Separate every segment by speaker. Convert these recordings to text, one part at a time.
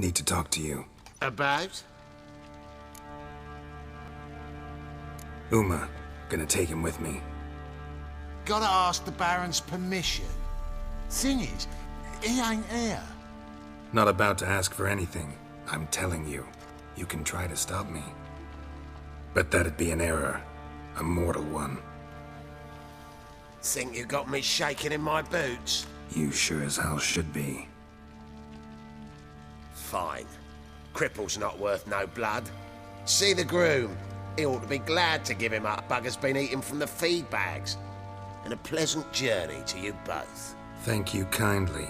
Speaker 1: Need to talk to you.
Speaker 2: About?
Speaker 1: Uma. Gonna take him with me.
Speaker 2: Gotta ask the Baron's permission. Thing is, he ain't here.
Speaker 1: Not about to ask for anything. I'm telling you. You can try to stop me. But that'd be an error. A mortal one.
Speaker 2: Think you got me shaking in my boots?
Speaker 1: You sure as hell should be.
Speaker 2: Fine. Cripple's not worth no blood. See the groom. He ought to be glad to give him up. Bugger's been eating from the feed bags. And a pleasant journey to you both.
Speaker 1: Thank you kindly.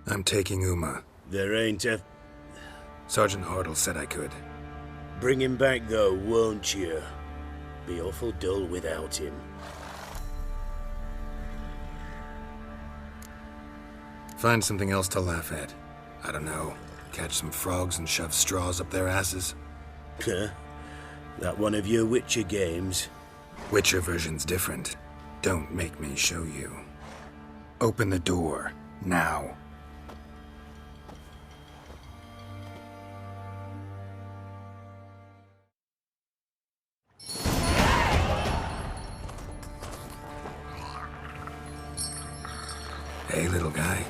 Speaker 1: I'm taking Uma.
Speaker 3: There ain't a...
Speaker 1: Sergeant Hartle said I could.
Speaker 3: Bring him back though, won't you? Be awful dull without him.
Speaker 1: Find something else to laugh at. I don't know. Catch some frogs and shove straws up their asses.
Speaker 3: Huh? That one of your Witcher games?
Speaker 1: Witcher version's different. Don't make me show you. Open the door. Now. Hey, little guy.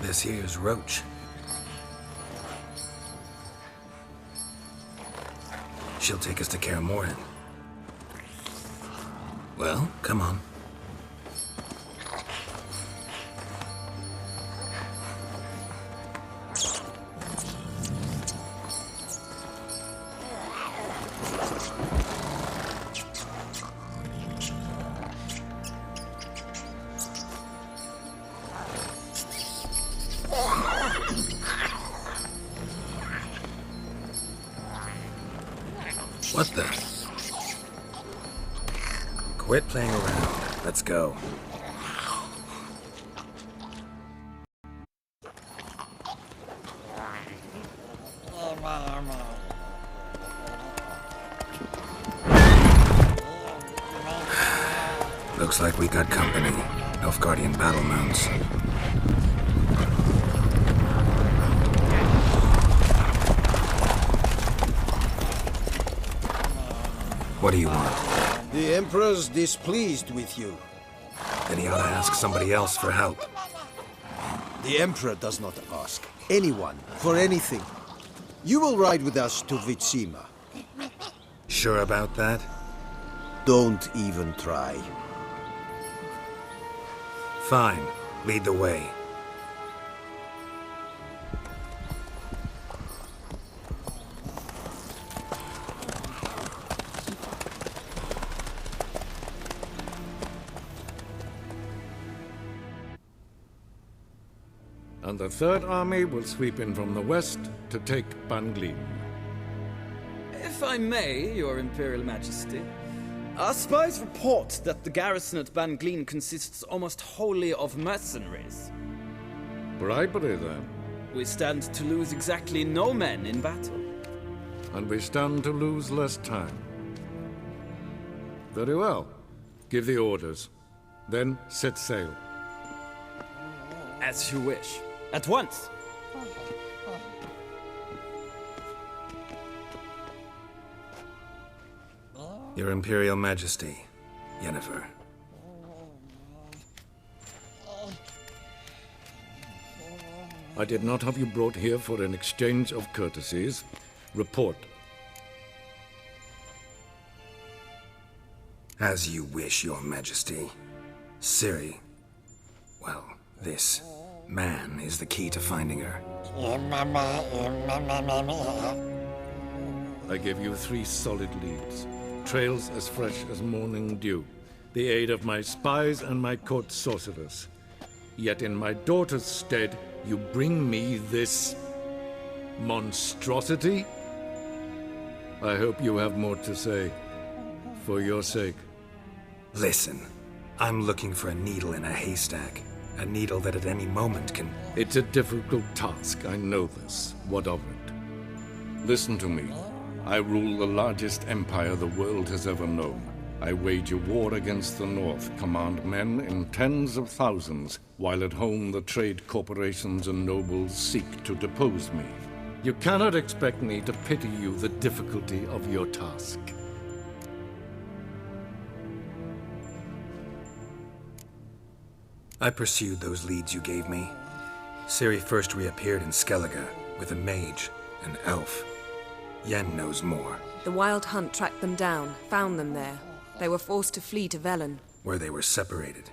Speaker 1: This here's Roach. She'll take us to Kaer Morhen. Well, come on. What the? Quit playing around. Let's go. Looks like we got company. Nilfgaardian battle mounts. What do you want?
Speaker 4: The Emperor's displeased with you.
Speaker 1: Then he ought to ask somebody else for help.
Speaker 4: The Emperor does not ask anyone for anything. You will ride with us to Vitsima.
Speaker 1: Sure about that?
Speaker 4: Don't even try.
Speaker 1: Fine. Lead the way.
Speaker 5: And the Third Army will sweep in from the west to take Ban Glin.
Speaker 6: If I may, Your Imperial Majesty, our spies report that the garrison at Ban Glin consists almost wholly of mercenaries.
Speaker 5: Bribery, then.
Speaker 6: We stand to lose exactly no men in battle.
Speaker 5: And we stand to lose less time. Very well. Give the orders. Then set sail.
Speaker 6: As you wish. At once!
Speaker 1: Your Imperial Majesty, Yennefer.
Speaker 5: I did not have you brought here for an exchange of courtesies. Report.
Speaker 1: As you wish, Your Majesty. Ciri. Well, this man is the key to finding her.
Speaker 5: I gave you 3 solid leads. Trails as fresh as morning dew. The aid of my spies and my court sorcerers. Yet in my daughter's stead, you bring me this monstrosity? I hope you have more to say. For your sake.
Speaker 1: Listen, I'm looking for a needle in a haystack. A needle that at any moment can...
Speaker 5: It's a difficult task, I know this. What of it? Listen to me. I rule the largest empire the world has ever known. I wage a war against the North, command men in tens of thousands, while at home the trade corporations and nobles seek to depose me. You cannot expect me to pity you the difficulty of your task.
Speaker 1: I pursued those leads you gave me. Ciri first reappeared in Skellige with a mage, an elf. Yen knows more.
Speaker 7: The Wild Hunt tracked them down, found them there. They were forced to flee to Velen.
Speaker 1: Where they were separated.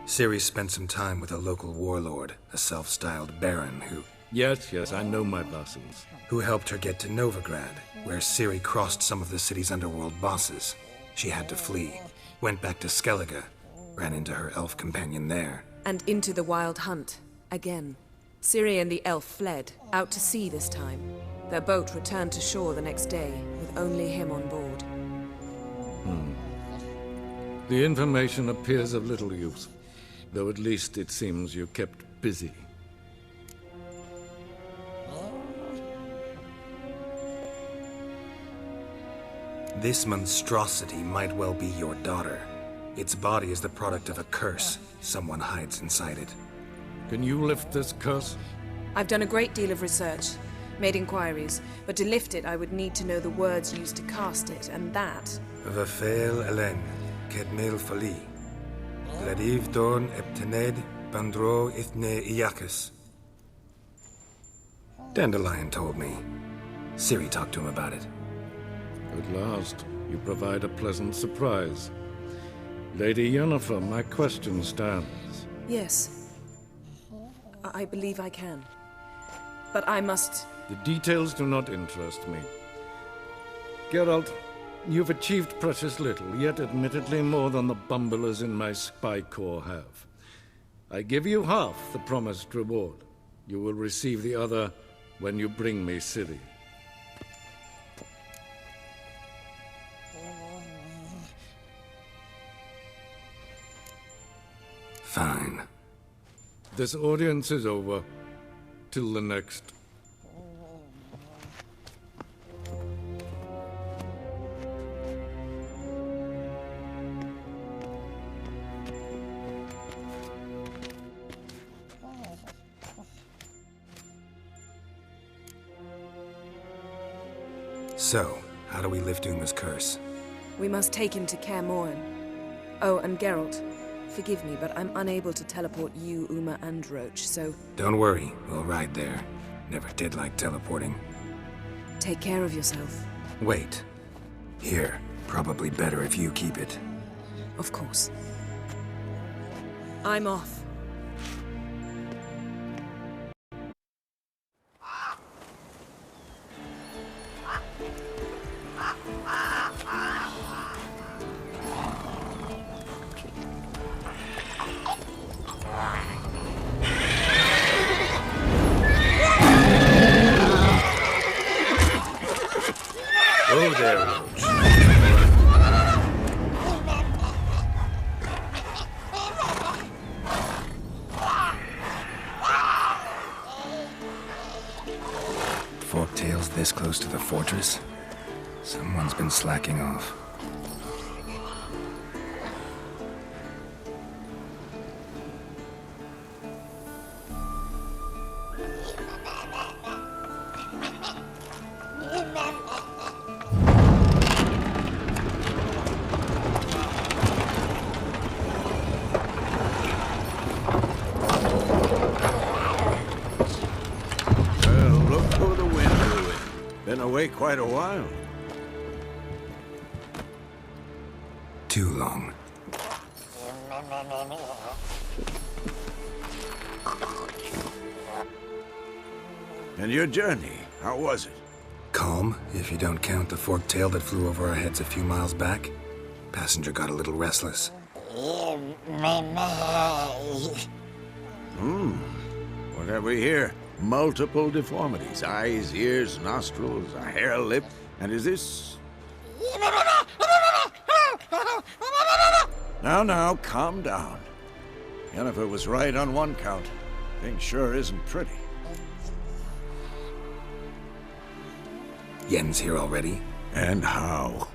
Speaker 1: Ciri spent some time with a local warlord, a self-styled baron who...
Speaker 5: Yes, I know my vassals.
Speaker 1: Who helped her get to Novigrad, where Ciri crossed some of the city's underworld bosses. She had to flee, went back to Skellige, ran into her elf companion there.
Speaker 7: And into the Wild Hunt, again. Ciri and the elf fled, out to sea this time. Their boat returned to shore the next day, with only him on board.
Speaker 5: The information appears of little use, though at least it seems you kept busy.
Speaker 1: This monstrosity might well be your daughter. Its body is the product of a curse. Someone hides inside it.
Speaker 5: Can you lift this curse?
Speaker 7: I've done a great deal of research, made inquiries, but to lift it I would need to know the words used to cast it, and that...
Speaker 1: Vafael Elen, Kedmil Fali. Gladiv Dorn Eptened Bandro Ithne Iakis. Dandelion told me. Ciri talked to him about it.
Speaker 5: At last, you provide a pleasant surprise. Lady Yennefer, my question stands.
Speaker 7: Yes. I believe I can. But I must...
Speaker 5: The details do not interest me. Geralt, you've achieved precious little, yet admittedly more than the bumblers in my spy corps have. I give you half the promised reward. You will receive the other when you bring me Ciri.
Speaker 1: Fine.
Speaker 5: This audience is over. Till the next.
Speaker 1: So, how do we lift Uma's curse?
Speaker 7: We must take him to Kaer Morhen. Oh, and Geralt, forgive me, but I'm unable to teleport you, Uma, and Roach, so...
Speaker 1: Don't worry, we'll ride there. Never did like teleporting.
Speaker 7: Take care of yourself.
Speaker 1: Wait. Here. Probably better if you keep it.
Speaker 7: Of course. I'm off.
Speaker 1: Oh there, Roach. Forktail's this close to the fortress? Someone's been slacking off.
Speaker 4: Been away quite a while.
Speaker 1: Too long.
Speaker 4: And your journey, how was it?
Speaker 1: Calm, if you don't count the forktail that flew over our heads a few miles back. Passenger got a little restless.
Speaker 8: What have we here? Multiple deformities. Eyes, ears, nostrils, a hair lip. And is this... Now, calm down. Yennefer was right on one count. Thing sure isn't pretty.
Speaker 1: Yen's here already?
Speaker 8: And how?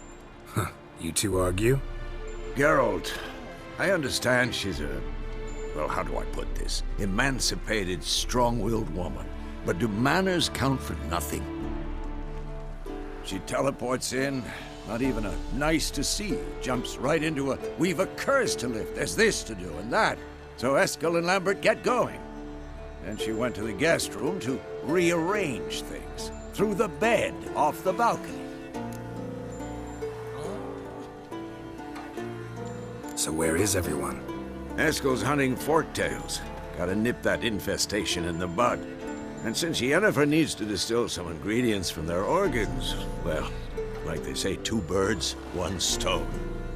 Speaker 1: Huh. You two argue?
Speaker 8: Geralt, I understand she's a... well, how do I put this? Emancipated, strong-willed woman. But do manners count for nothing? She teleports in, not even a nice to see you, jumps right into a we've a curse to lift, there's this to do and that. So Eskel and Lambert get going. Then she went to the guest room to rearrange things. Through the bed, off the balcony.
Speaker 1: So where is everyone?
Speaker 8: Eskel's hunting forktails. Gotta nip that infestation in the bud. And since Yennefer needs to distill some ingredients from their organs, well, like they say, 2 birds, 1 stone.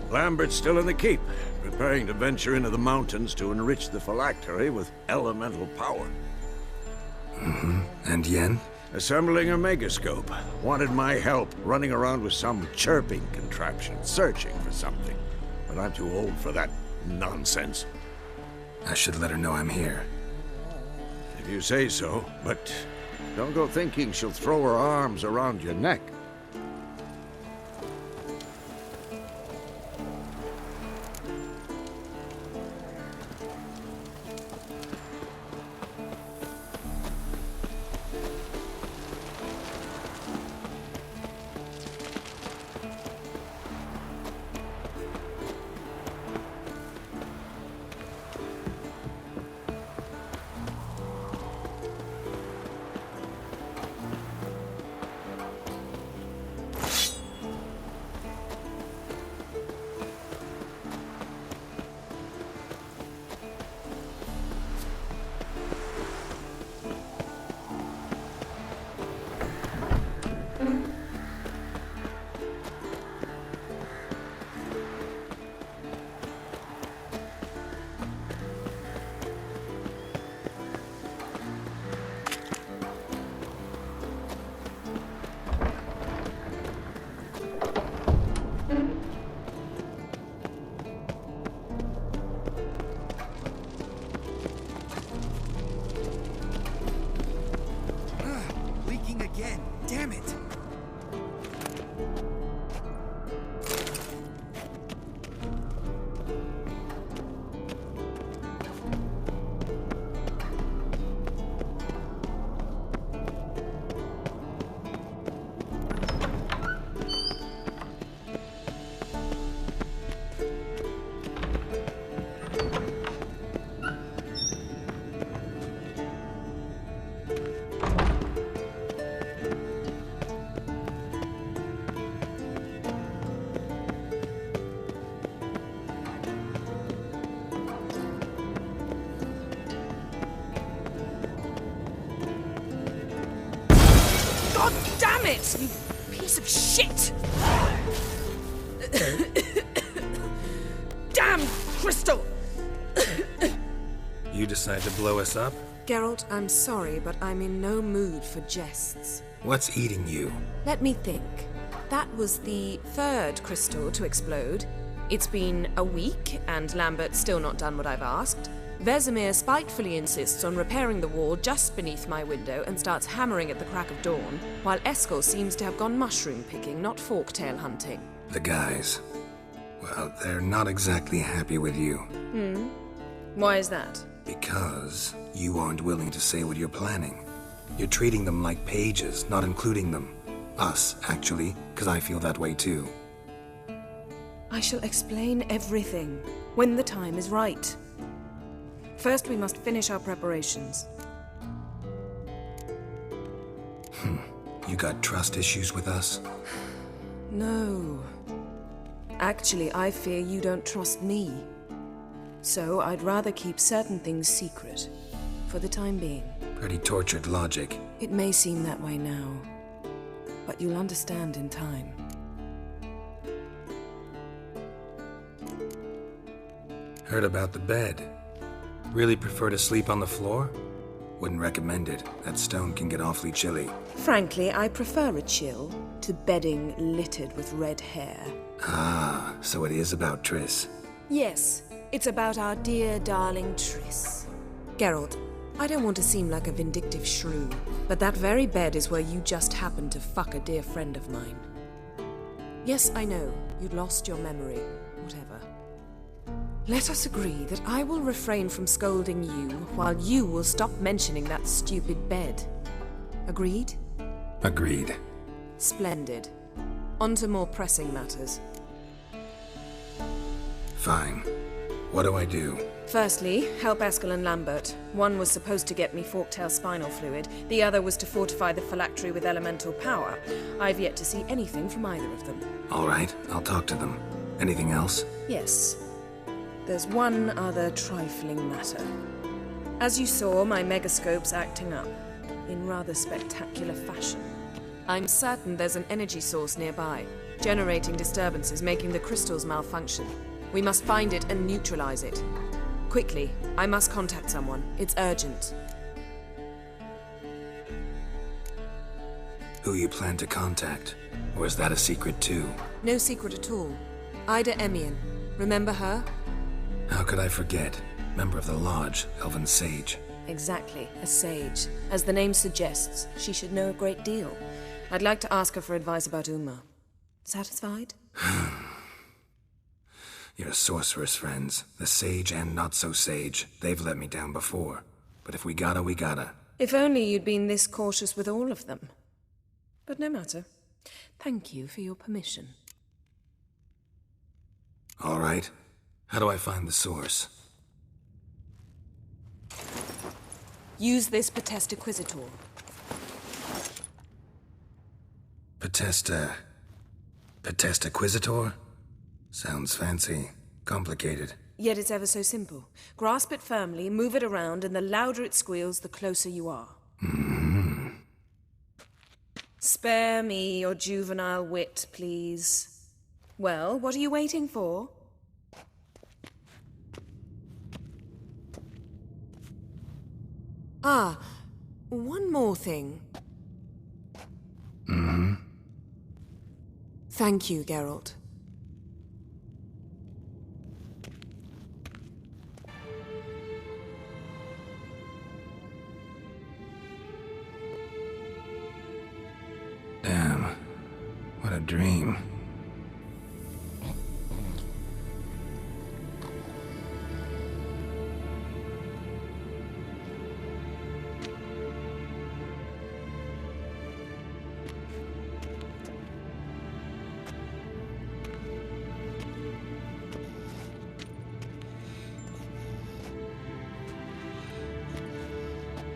Speaker 8: Lambert's still in the keep, preparing to venture into the mountains to enrich the phylactery with elemental power.
Speaker 1: And Yen?
Speaker 8: Assembling a megascope. Wanted my help running around with some chirping contraption, searching for something. But I'm too old for that nonsense.
Speaker 1: I should let her know I'm here.
Speaker 8: If you say so, but don't go thinking she'll throw her arms around your neck.
Speaker 4: Again, damn it!
Speaker 7: God damn it! You piece of shit! Damn crystal!
Speaker 1: You decide to blow us up?
Speaker 7: Geralt, I'm sorry, but I'm in no mood for jests.
Speaker 1: What's eating you?
Speaker 7: Let me think. That was the 3rd crystal to explode. It's been a week, and Lambert's still not done what I've asked. Vesemir spitefully insists on repairing the wall just beneath my window and starts hammering at the crack of dawn, while Eskel seems to have gone mushroom picking, not forktail hunting.
Speaker 1: The guys. Well, they're not exactly happy with you.
Speaker 7: Why is that?
Speaker 1: Because you aren't willing to say what you're planning. You're treating them like pages, not including them. Us, actually, because I feel that way too.
Speaker 7: I shall explain everything when the time is right. First, we must finish our preparations.
Speaker 1: You got trust issues with us?
Speaker 7: No. Actually, I fear you don't trust me. So I'd rather keep certain things secret, for the time being.
Speaker 1: Pretty tortured logic.
Speaker 7: It may seem that way now, but you'll understand in time.
Speaker 1: Heard about the bed. Really prefer to sleep on the floor? Wouldn't recommend it. That stone can get awfully chilly.
Speaker 7: Frankly, I prefer a chill to bedding littered with red hair.
Speaker 1: Ah, so it is about Triss.
Speaker 7: Yes, it's about our dear darling Triss. Geralt, I don't want to seem like a vindictive shrew, but that very bed is where you just happened to fuck a dear friend of mine. Yes, I know, you'd lost your memory. Whatever. Let us agree that I will refrain from scolding you while you will stop mentioning that stupid bed. Agreed?
Speaker 1: Agreed.
Speaker 7: Splendid. On to more pressing matters.
Speaker 1: Fine. What do I do?
Speaker 7: Firstly, help Eskel and Lambert. One was supposed to get me forktail spinal fluid, the other was to fortify the phylactery with elemental power. I've yet to see anything from either of them.
Speaker 1: All right, I'll talk to them. Anything else?
Speaker 7: Yes. There's one other trifling matter. As you saw, my megascope's acting up, in rather spectacular fashion. I'm certain there's an energy source nearby, generating disturbances, making the crystals malfunction. We must find it and neutralize it. Quickly, I must contact someone. It's urgent.
Speaker 1: Who you plan to contact? Or is that a secret too?
Speaker 7: No secret at all. Ida Emian. Remember her?
Speaker 1: How could I forget? Member of the Lodge, Elven Sage.
Speaker 7: Exactly, a sage. As the name suggests, she should know a great deal. I'd like to ask her for advice about Uma. Satisfied?
Speaker 1: Your sorceress friends, the sage and not-so-sage, they've let me down before. But if we gotta, we gotta.
Speaker 7: If only you'd been this cautious with all of them. But no matter. Thank you for your permission.
Speaker 1: All right. How do I find the source?
Speaker 7: Use this Potesta Quisitor.
Speaker 1: Potesta Quisitor? Sounds fancy. Complicated.
Speaker 7: Yet it's ever so simple. Grasp it firmly, move it around, and the louder it squeals, the closer you are.
Speaker 1: Mm-hmm.
Speaker 7: Spare me your juvenile wit, please. Well, what are you waiting for? Ah, one more thing.
Speaker 1: Mm-hmm.
Speaker 7: Thank you, Geralt.
Speaker 1: Damn. What a dream.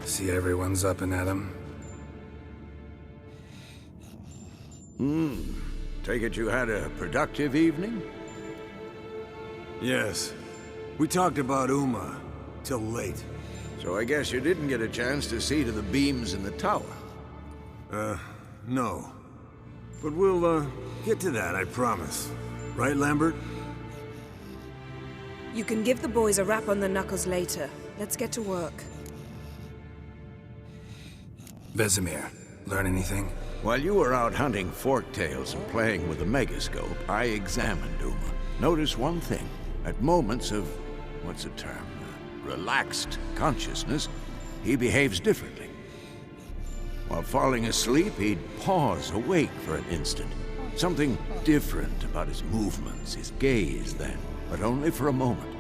Speaker 1: See everyone's up and at 'em.
Speaker 8: Take it you had a productive evening?
Speaker 4: Yes. We talked about Uma till late.
Speaker 8: So I guess you didn't get a chance to see to the beams in the tower.
Speaker 4: No. But we'll, get to that, I promise. Right, Lambert?
Speaker 7: You can give the boys a rap on the knuckles later. Let's get to work.
Speaker 1: Vesemir, learn anything?
Speaker 8: While you were out hunting forktails and playing with the megascope, I examined Uma. Notice one thing. At moments of, what's the term, relaxed consciousness, he behaves differently. While falling asleep, he'd pause awake for an instant. Something different about his movements, his gaze then, but only for a moment.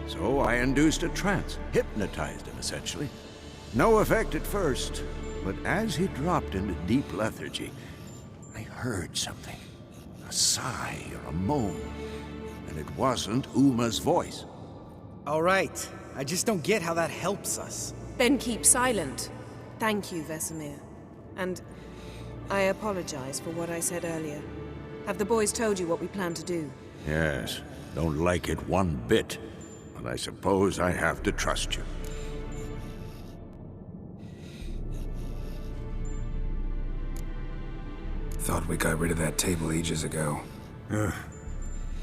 Speaker 8: So I induced a trance, hypnotized him essentially. No effect at first, but as he dropped into deep lethargy, I heard something. A sigh or a moan. And it wasn't Uma's voice.
Speaker 9: All right. I just don't get how that helps us.
Speaker 7: Then keep silent. Thank you, Vesemir. And I apologize for what I said earlier. Have the boys told you what we plan to do?
Speaker 8: Yes, don't like it one bit. But I suppose I have to trust you.
Speaker 1: Thought we got rid of that table ages ago.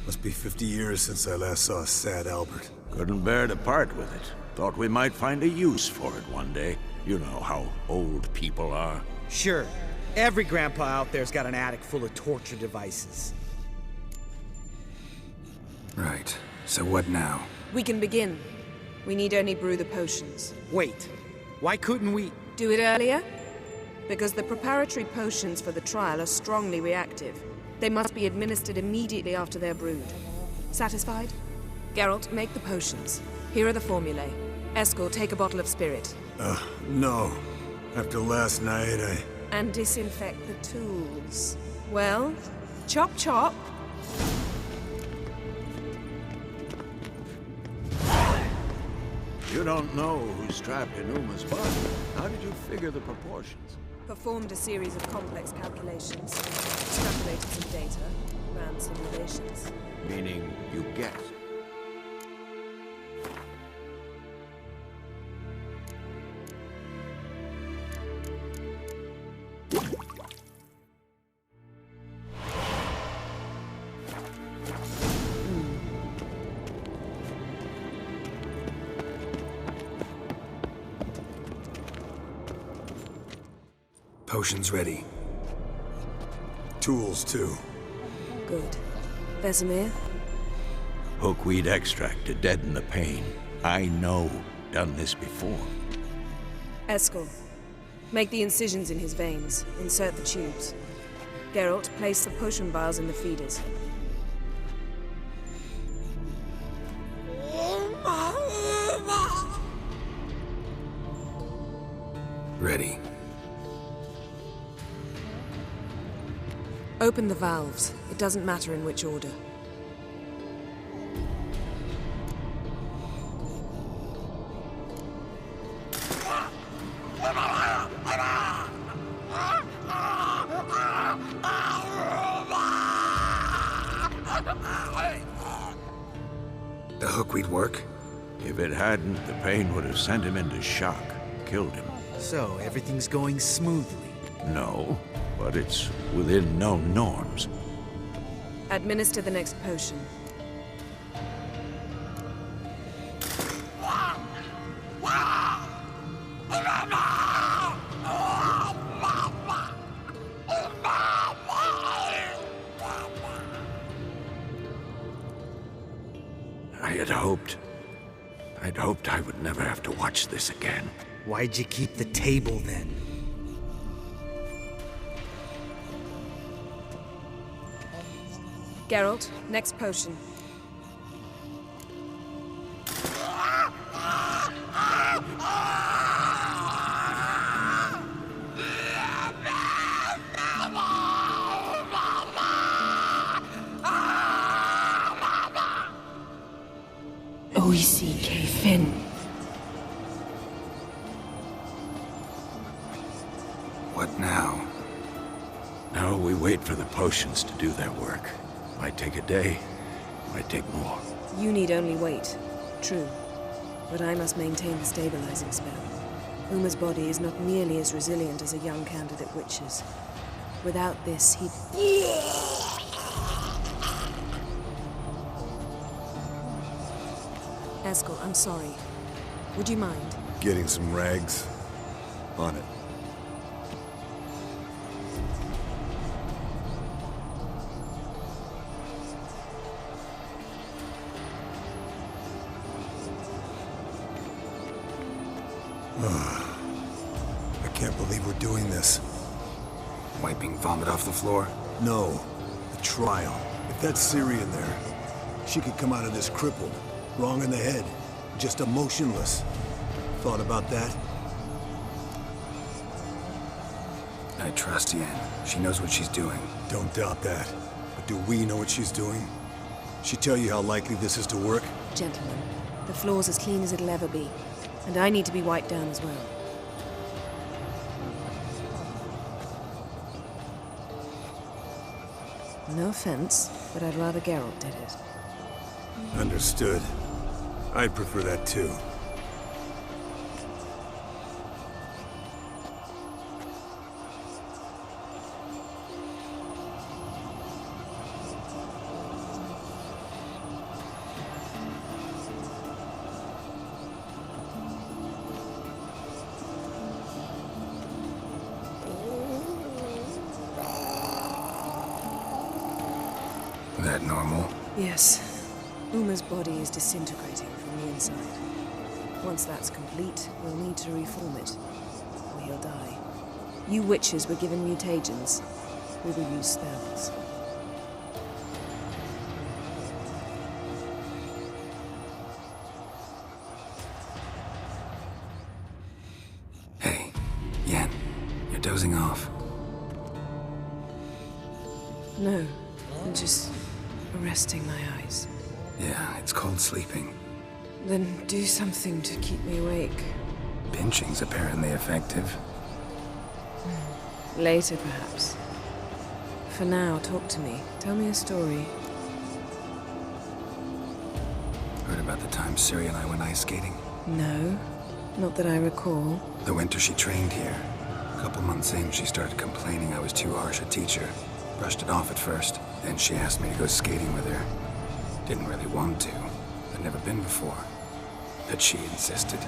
Speaker 10: Must be 50 years since I last saw sad Albert.
Speaker 8: Couldn't bear to part with it. Thought we might find a use for it one day. You know how old people are.
Speaker 9: Sure. Every grandpa out there's got an attic full of torture devices.
Speaker 1: Right. So what now?
Speaker 7: We can begin. We need only brew the potions.
Speaker 9: Wait. Why couldn't we...
Speaker 7: Do it earlier? Because the preparatory potions for the trial are strongly reactive. They must be administered immediately after they're brewed. Satisfied? Geralt, make the potions. Here are the formulae. Eskel, take a bottle of spirit.
Speaker 10: No. After last night,
Speaker 7: And disinfect the tools. Well, chop chop.
Speaker 8: You don't know who's trapped in Uma's body. How did you figure the proportions?
Speaker 7: Performed a series of complex calculations. Extrapolated some data. Ran simulations.
Speaker 8: Meaning you guessed.
Speaker 1: Potions ready.
Speaker 10: tools too.
Speaker 7: Good. Vesemir?
Speaker 8: Hookweed extract to deaden the pain. I know. Done this before.
Speaker 7: Eskel. Make the incisions in his veins. Insert the tubes. Geralt, place the potion vials in the feeders.
Speaker 1: Ready.
Speaker 7: Open the valves. It doesn't matter in which order.
Speaker 1: The hookweed work?
Speaker 8: If it hadn't, the pain would have sent him into shock. Killed him.
Speaker 9: So, everything's going smoothly?
Speaker 8: No, but it's within known norms.
Speaker 7: Administer the next potion.
Speaker 8: I'd hoped I would never have to watch this again.
Speaker 9: Why'd you keep the table then?
Speaker 7: Geralt, next potion. Oisi Finn.
Speaker 1: What now?
Speaker 8: Now we wait for the potions to do their work. Might take a day, might take more.
Speaker 7: You need only wait. True. But I must maintain the stabilizing spell. Uma's body is not nearly as resilient as a young candidate witch's. Without this, he'd... Eskel, I'm sorry. Would you mind?
Speaker 10: Getting some rags. On it. I can't believe we're doing this.
Speaker 1: Wiping vomit off the floor?
Speaker 10: No. The trial. If that's Syrian there, she could come out of this crippled. Wrong in the head. Just emotionless. Thought about that?
Speaker 1: I trust Yen. She knows what she's doing.
Speaker 10: Don't doubt that. But do we know what she's doing? She tell you how likely this is to work?
Speaker 7: Gentlemen, the floor's as clean as it'll ever be. And I need to be wiped down as well. No offense, but I'd rather Geralt did it.
Speaker 10: Understood. I'd prefer that too.
Speaker 7: Yes. Uma's body is disintegrating from the inside. Once that's complete, we'll need to reform it, or he'll die. You witches were given mutagens. We will use spells.
Speaker 1: Hey, Yen, you're dozing off.
Speaker 7: No, I'm just resting my eyes.
Speaker 1: Yeah, it's called sleeping.
Speaker 7: Then do something to keep me awake.
Speaker 1: Pinching's apparently effective.
Speaker 7: Later, perhaps. For now, talk to me. Tell me a story.
Speaker 1: Heard about the time Ciri and I went ice skating?
Speaker 7: No, not that I recall.
Speaker 1: The winter she trained here. A couple months in, she started complaining I was too harsh a teacher. Brushed it off at first. Then she asked me to go skating with her. Didn't really want to. I'd never been before. But she insisted.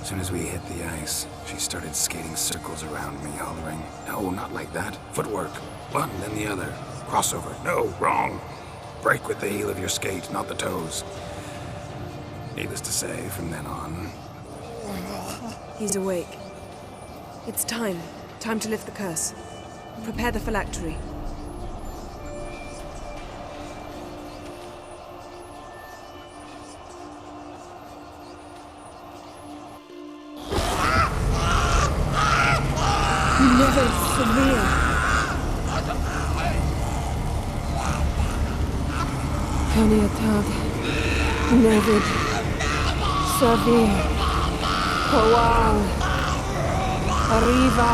Speaker 1: As soon as we hit the ice, she started skating circles around me, hollering, "No, not like that. Footwork. One, then the other. Crossover. No, wrong. Break with the heel of your skate, not the toes." Needless to say, from then on...
Speaker 7: He's awake. It's time. Time to lift the curse. Prepare the phylactery. Never severe. Kaniatad, Nevid, Savir, Kowal, Arriva,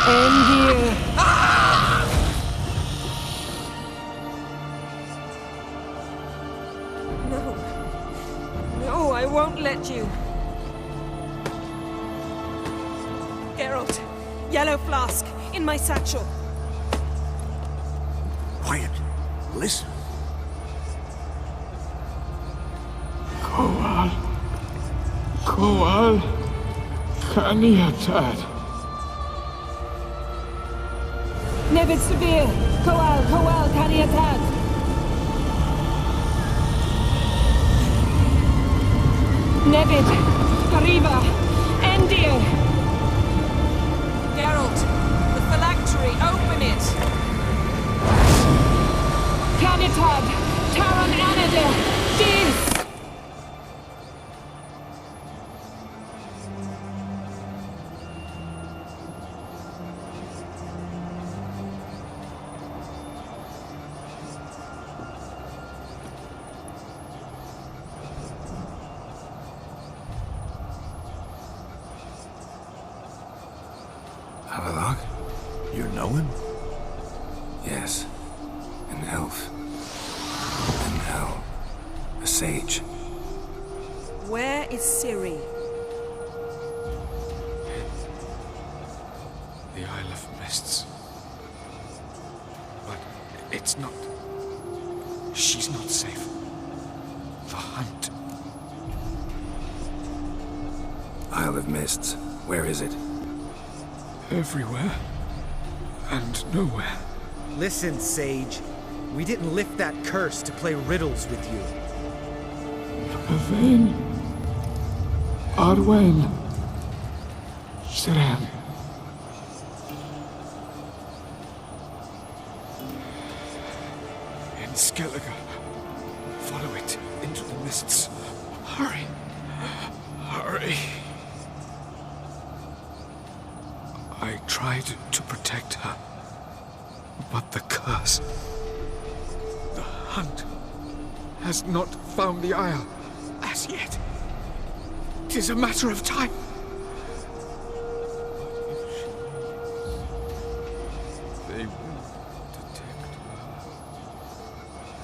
Speaker 7: Endir. No. No, I won't let you. Geralt, yellow flask, in my satchel.
Speaker 8: Quiet. Listen.
Speaker 11: Kowal. Kowal. Kaniatad.
Speaker 7: Nevid Severe. Kowal, Kaniatad. Nevid. Arriva. Endir. Geralt, the phylactery, open it! Canitad, Taran Anadir, Dis!
Speaker 1: Havelock?
Speaker 8: You know him?
Speaker 1: Yes. An elf. An elf. A sage.
Speaker 7: Where is Ciri?
Speaker 11: The Isle of Mists. But it's not... She's not safe. The hunt.
Speaker 1: Isle of Mists. Where is it?
Speaker 11: Everywhere. And nowhere.
Speaker 9: Listen, Sage. We didn't lift that curse to play riddles with you.
Speaker 11: Yvain. Arwen. Siran. In Skellige. Follow it into the mists. Hurry. Hurry. I tried to protect her, but the curse, the hunt, has not found the Isle as yet. 'Tis a matter of time. They will detect her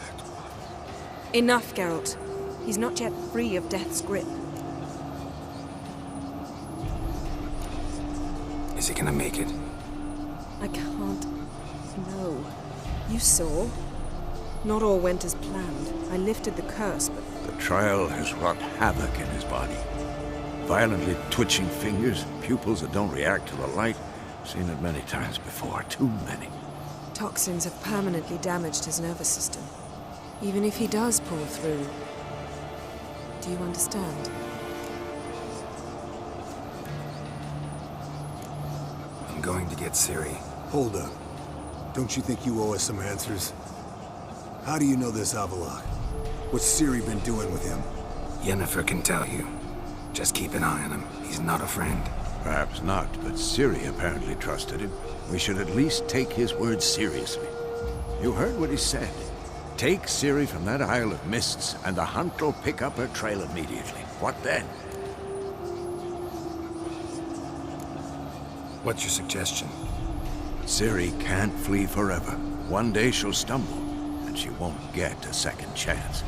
Speaker 11: at once.
Speaker 7: Enough, Geralt. He's not yet free of death's grip.
Speaker 1: Is he gonna make it?
Speaker 7: I can't. No. You saw. Not all went as planned. I lifted the curse, but...
Speaker 8: The trial has wrought havoc in his body. Violently twitching fingers, pupils that don't react to the light. Seen it many times before. Too many.
Speaker 7: Toxins have permanently damaged his nervous system. Even if he does pull through, do you understand?
Speaker 1: I'm going to get Ciri.
Speaker 10: Hold up. Don't you think you owe us some answers? How do you know this Avallac'h? What's Ciri been doing with him?
Speaker 1: Yennefer can tell you. Just keep an eye on him. He's not a friend.
Speaker 8: Perhaps not, but Ciri apparently trusted him. We should at least take his words seriously. You heard what he said. Take Ciri from that Isle of Mists, and the Hunt will pick up her trail immediately. What then?
Speaker 1: What's your suggestion?
Speaker 8: Ciri can't flee forever. One day she'll stumble, and she won't get a second chance.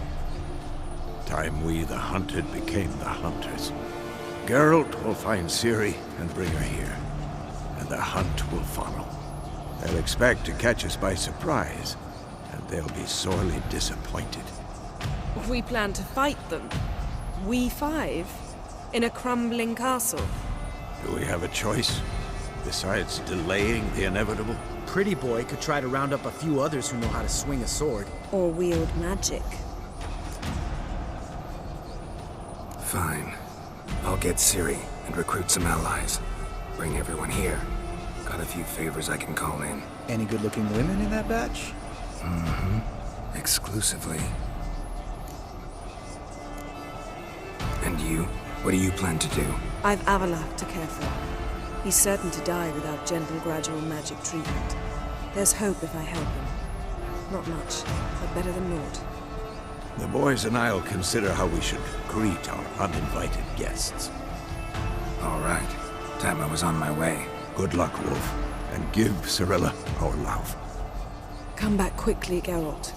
Speaker 8: Time we, the hunted, became the hunters. Geralt will find Ciri and bring her here, and the hunt will follow. They'll expect to catch us by surprise, and they'll be sorely disappointed.
Speaker 7: We plan to fight them. We five? In a crumbling castle?
Speaker 8: Do we have a choice? Besides delaying the inevitable?
Speaker 9: Pretty Boy could try to round up a few others who know how to swing a sword.
Speaker 12: Or wield magic.
Speaker 1: Fine. I'll get Ciri and recruit some allies. Bring everyone here. Got a few favors I can call in.
Speaker 9: Any good-looking women in that batch?
Speaker 1: Mm-hmm. Exclusively. And you? What do you plan to do?
Speaker 12: I've Avallac'h to care for. He's certain to die without gentle, gradual magic treatment. There's hope if I help him. Not much, but better than naught.
Speaker 8: The boys and I'll consider how we should greet our uninvited guests.
Speaker 1: All right. Time I was on my way.
Speaker 8: Good luck, Wolf, and give Cirilla our love.
Speaker 12: Come back quickly, Geralt.